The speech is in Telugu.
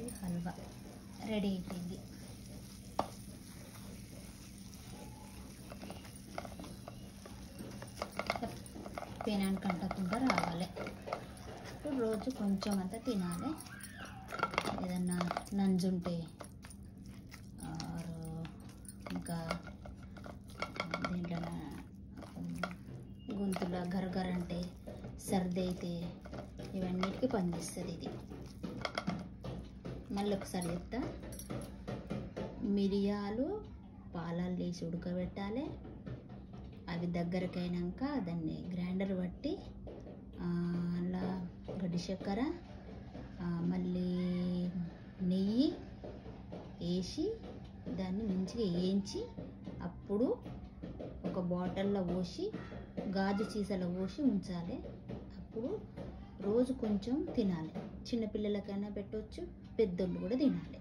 చూడండి హల్వా రెడీ అయిపోయింది. పెనానికి అంటకుండా రావాలి. ఇప్పుడు రోజు కొంచెం అంతా తినాలి. ఏదన్నా నంజుంటే ఇంకా దీంట్లో గొంతులో గరగరంటే సర్ది అయితే ఇవన్నిటికీ పనిచేస్తుంది ఇది. మళ్ళీ ఒకసారి చెప్తా. మిరియాలు పాలల్లో వేసి ఉడకబెట్టాలి. అవి దగ్గరికి అయినాక దాన్ని గ్రైండర్ పట్టి అలా గడ్డి చక్కెర మళ్ళీ నెయ్యి వేసి దాన్ని మంచిగా వేయించి అప్పుడు ఒక బాటిల్లో పోసి గాజు సీసాలో పోసి ఉంచాలి. అప్పుడు రోజు కొంచెం తినాలి. చిన్నపిల్లలకైనా పెట్టవచ్చు, పెద్దోళ్ళు కూడా తినాలి.